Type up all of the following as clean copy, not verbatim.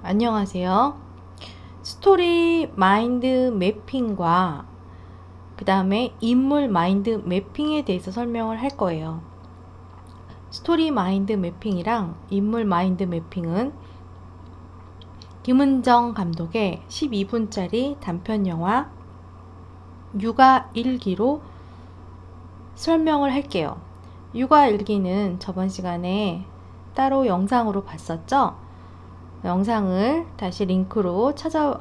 안녕하세요. 스토리 마인드 매핑과 그 다음에 인물 마인드 매핑에 대해서 설명을 할 거예요. 스토리 마인드 매핑이랑 인물 마인드 매핑은 김은정 감독의 12분짜리 단편 영화 육아 일기로 설명을 할게요. 육아 일기는 저번 시간에 따로 영상으로 봤었죠? 영상을 다시 링크로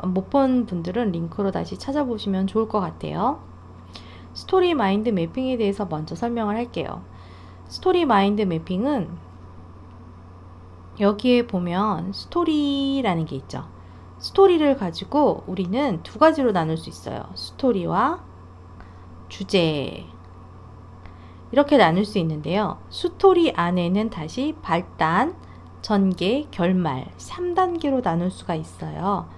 못 본 분들은 링크로 다시 찾아보시면 좋을 것 같아요. 스토리 마인드 매핑에 대해서 먼저 설명을 할게요. 스토리 마인드 매핑은 여기에 보면 스토리라는 게 있죠. 스토리를 가지고 우리는 두 가지로 나눌 수 있어요. 스토리와 주제. 이렇게 나눌 수 있는데요. 스토리 안에는 다시 발단, 전개, 결말 3단계로 나눌 수가 있어요.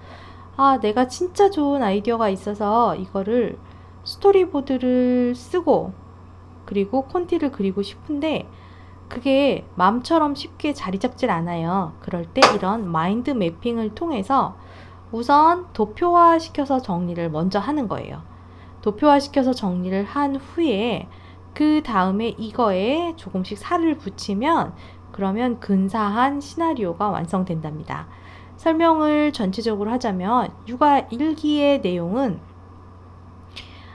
내가 진짜 좋은 아이디어가 있어서 이거를 스토리보드를 쓰고 그리고 콘티를 그리고 싶은데 그게 마음처럼 쉽게 자리 잡질 않아요. 그럴 때 이런 마인드 매핑을 통해서 우선 도표화 시켜서 정리를 먼저 하는 거예요. 도표화 시켜서 정리를 한 후에 그 다음에 이거에 조금씩 살을 붙이면 그러면 근사한 시나리오가 완성된답니다. 설명을 전체적으로 하자면 육아 일기의 내용은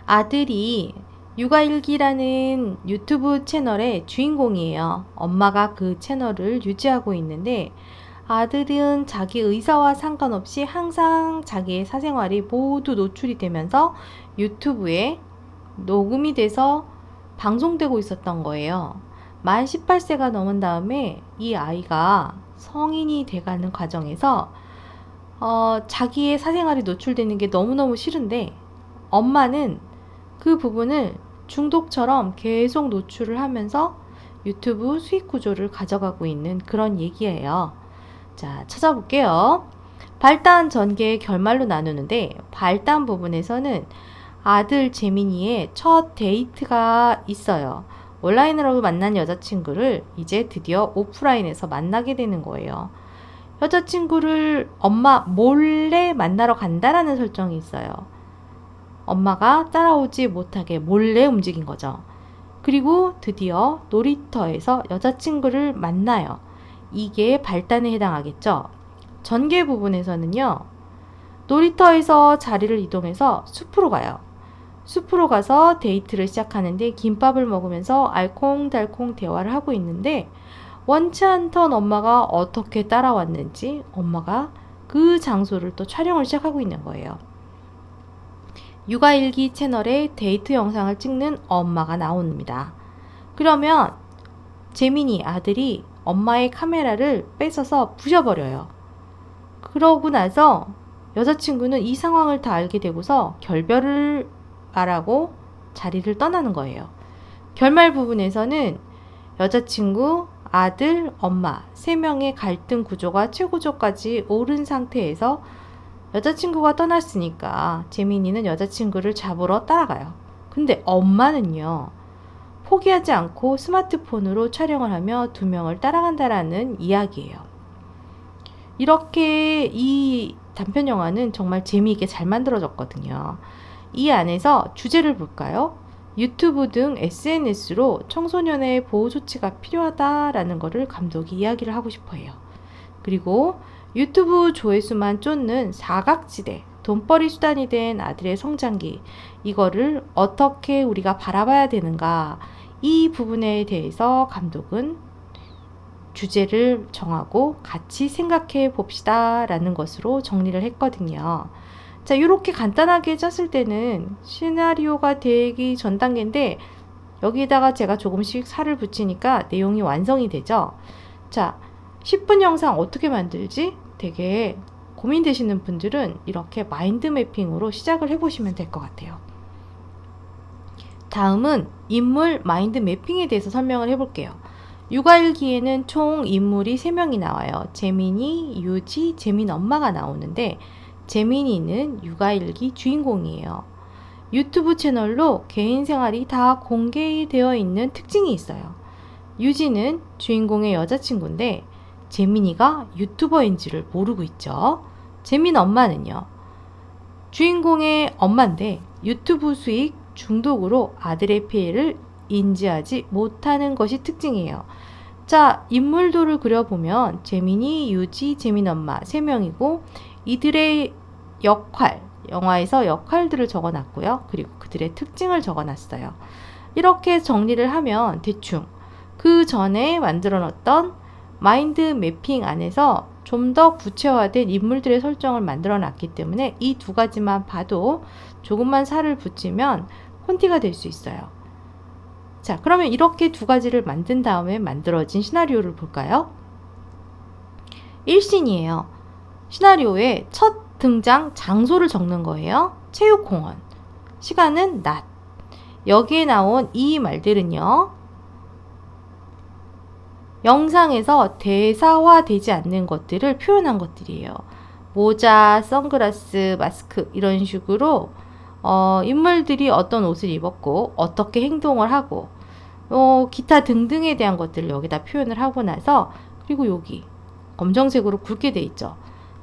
아들이 육아일기라는 유튜브 채널의 주인공이에요. 엄마가 그 채널을 유지하고 있는데 아들은 자기 의사와 상관없이 항상 자기의 사생활이 모두 노출이 되면서 유튜브에 녹음이 돼서 방송되고 있었던 거예요. 만 18세가 넘은 다음에 이 아이가 성인이 돼가는 과정에서 자기의 사생활이 노출되는 게 너무너무 싫은데 엄마는 그 부분을 중독처럼 계속 노출을 하면서 유튜브 수익 구조를 가져가고 있는 그런 얘기예요. 자, 찾아볼게요. 발단, 전개, 결말로 나누는데 발단 부분에서는 아들 재민이의 첫 데이트가 있어요. 온라인으로 만난 여자친구를 이제 드디어 오프라인에서 만나게 되는 거예요. 여자친구를 엄마 몰래 만나러 간다라는 설정이 있어요. 엄마가 따라오지 못하게 몰래 움직인 거죠. 그리고 드디어 놀이터에서 여자친구를 만나요. 이게 발단에 해당하겠죠. 전개 부분에서는요. 놀이터에서 자리를 이동해서 숲으로 가요. 숲으로 가서 데이트를 시작하는데 김밥을 먹으면서 알콩달콩 대화를 하고 있는데 원치 않던 엄마가 어떻게 따라왔는지 엄마가 그 장소를 또 촬영을 시작하고 있는 거예요. 육아일기 채널에 데이트 영상을 찍는 엄마가 나옵니다. 그러면 재민이 아들이 엄마의 카메라를 뺏어서 부셔버려요. 그러고 나서 여자친구는 이 상황을 다 알게 되고서 결별을 말하고 자리를 떠나는 거예요. 결말 부분에서는 여자친구, 아들, 엄마 3명의 갈등 구조가 최고조까지 오른 상태에서 여자친구가 떠났으니까 재민이는 여자친구를 잡으러 따라가요. 근데 엄마는요. 포기하지 않고 스마트폰으로 촬영을 하며 2명을 따라간다라는 이야기예요. 이렇게 이 단편 영화는 정말 재미있게 잘 만들어졌거든요. 이 안에서 주제를 볼까요? 유튜브 등 SNS로 청소년의 보호 조치가 필요하다라는 것을 감독이 이야기를 하고 싶어 해요. 그리고 유튜브 조회수만 쫓는 사각지대, 돈벌이 수단이 된 아들의 성장기, 이거를 어떻게 우리가 바라봐야 되는가, 이 부분에 대해서 감독은 주제를 정하고 같이 생각해 봅시다 라는 것으로 정리를 했거든요. 자, 이렇게 간단하게 짰을 때는 시나리오가 되기 전 단계인데 여기다가 제가 조금씩 살을 붙이니까 내용이 완성이 되죠. 자, 10분 영상 어떻게 만들지? 되게 고민되시는 분들은 이렇게 마인드 매핑으로 시작을 해보시면 될 것 같아요. 다음은 인물 마인드 매핑에 대해서 설명을 해볼게요. 육아일기에는 총 인물이 3명이 나와요. 재민이, 유지, 재민 엄마가 나오는데 재민이는 육아일기 주인공이에요. 유튜브 채널로 개인 생활이 다 공개되어 있는 특징이 있어요. 유지는 주인공의 여자친구인데 재민이가 유튜버인지를 모르고 있죠. 재민 엄마는요. 주인공의 엄마인데 유튜브 수익 중독으로 아들의 피해를 인지하지 못하는 것이 특징이에요. 자, 인물도를 그려보면 재민이, 유지, 재민 엄마 3명이고 이들의 역할, 영화에서 역할들을 적어놨고요. 그리고 그들의 특징을 적어놨어요. 이렇게 정리를 하면 대충 그 전에 만들어 놨던 마인드 매핑 안에서 좀 더 구체화된 인물들의 설정을 만들어 놨기 때문에 이 2가지만 봐도 조금만 살을 붙이면 콘티가 될 수 있어요. 자, 그러면 이렇게 2가지를 만든 다음에 만들어진 시나리오를 볼까요? 1씬이에요. 시나리오의 첫 등장 장소를 적는 거예요. 체육공원. 시간은 낮. 여기에 나온 이 말들은요. 영상에서 대사화되지 않는 것들을 표현한 것들이에요. 모자, 선글라스, 마스크 이런 식으로 인물들이 어떤 옷을 입었고 어떻게 행동을 하고 기타 등등에 대한 것들을 여기다 표현을 하고 나서 그리고 여기 검정색으로 굵게 돼 있죠.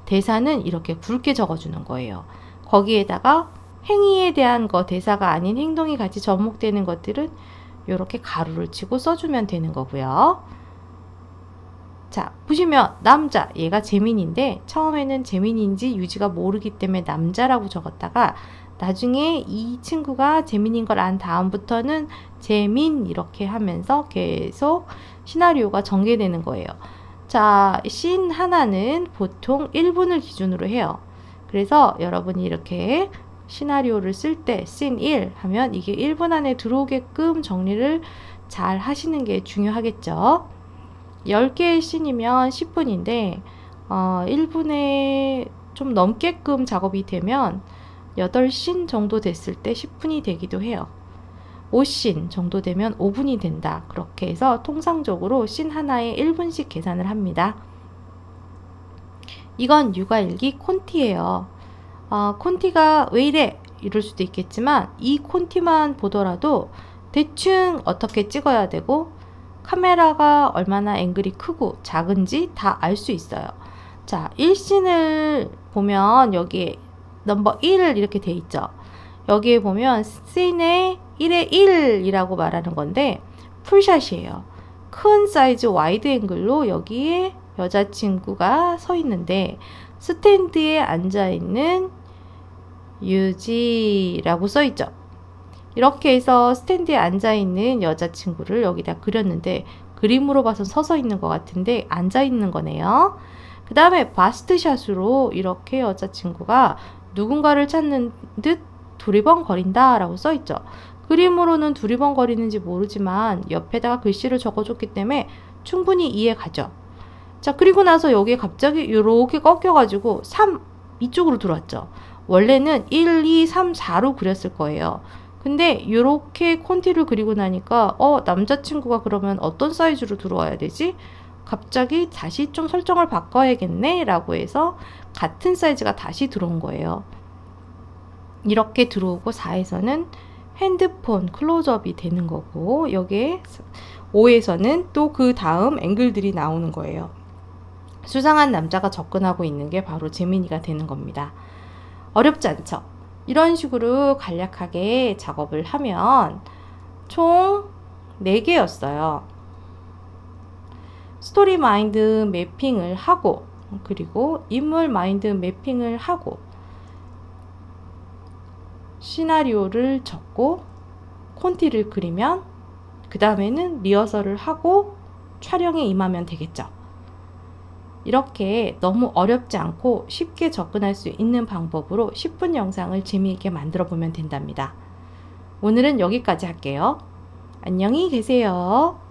대사는 이렇게 굵게 적어주는 거예요. 거기에다가 행위에 대한 거 대사가 아닌 행동이 같이 접목되는 것들은 이렇게 가로를 치고 써주면 되는 거고요. 자, 보시면 남자, 얘가 재민인데 처음에는 재민인지 유지가 모르기 때문에 남자라고 적었다가 나중에 이 친구가 재민인 걸 안 다음부터는 재민 이렇게 하면서 계속 시나리오가 전개되는 거예요. 자, 씬 하나는 보통 1분을 기준으로 해요. 그래서 여러분이 이렇게 시나리오를 쓸 때 씬 1 하면 이게 1분 안에 들어오게끔 정리를 잘 하시는 게 중요하겠죠. 10개의 씬이면 10분인데 1분에 좀 넘게끔 작업이 되면 8씬 정도 됐을 때 10분이 되기도 해요. 5씬 정도 되면 5분이 된다. 그렇게 해서 통상적으로 씬 하나에 1분씩 계산을 합니다. 이건 육아일기 콘티예요. 콘티가 왜 이래? 이럴 수도 있겠지만 이 콘티만 보더라도 대충 어떻게 찍어야 되고 카메라가 얼마나 앵글이 크고 작은지 다 알 수 있어요. 자, 1씬을 보면 여기에 넘버 1 이렇게 돼 있죠. 여기에 보면 씬에 1에 1이라고 말하는 건데 풀샷이에요. 큰 사이즈 와이드 앵글로 여기에 여자친구가 서 있는데 스탠드에 앉아있는 유지라고 써 있죠. 이렇게 해서 스탠드에 앉아있는 여자친구를 여기다 그렸는데 그림으로 봐서 서서 있는 것 같은데 앉아있는 거네요. 그 다음에 바스트샷으로 이렇게 여자친구가 누군가를 찾는 듯 두리번거린다 라고 써있죠. 그림으로는 두리번거리는지 모르지만 옆에다가 글씨를 적어줬기 때문에 충분히 이해가죠. 자, 그리고 나서 여기에 갑자기 이렇게 꺾여가지고 3 이쪽으로 들어왔죠. 원래는 1, 2, 3, 4로 그렸을 거예요. 근데 이렇게 콘티를 그리고 나니까 남자친구가 그러면 어떤 사이즈로 들어와야 되지? 갑자기 다시 좀 설정을 바꿔야겠네 라고 해서 같은 사이즈가 다시 들어온 거예요. 이렇게 들어오고 4에서는 핸드폰 클로즈업이 되는 거고 여기에 5에서는 또 그 다음 앵글들이 나오는 거예요. 수상한 남자가 접근하고 있는 게 바로 재민이가 되는 겁니다. 어렵지 않죠? 이런 식으로 간략하게 작업을 하면 총 4개였어요. 스토리 마인드 매핑을 하고 그리고 인물 마인드 매핑을 하고 시나리오를 적고 콘티를 그리면 그 다음에는 리허설을 하고 촬영에 임하면 되겠죠. 이렇게 너무 어렵지 않고 쉽게 접근할 수 있는 방법으로 10분 영상을 재미있게 만들어 보면 된답니다. 오늘은 여기까지 할게요. 안녕히 계세요.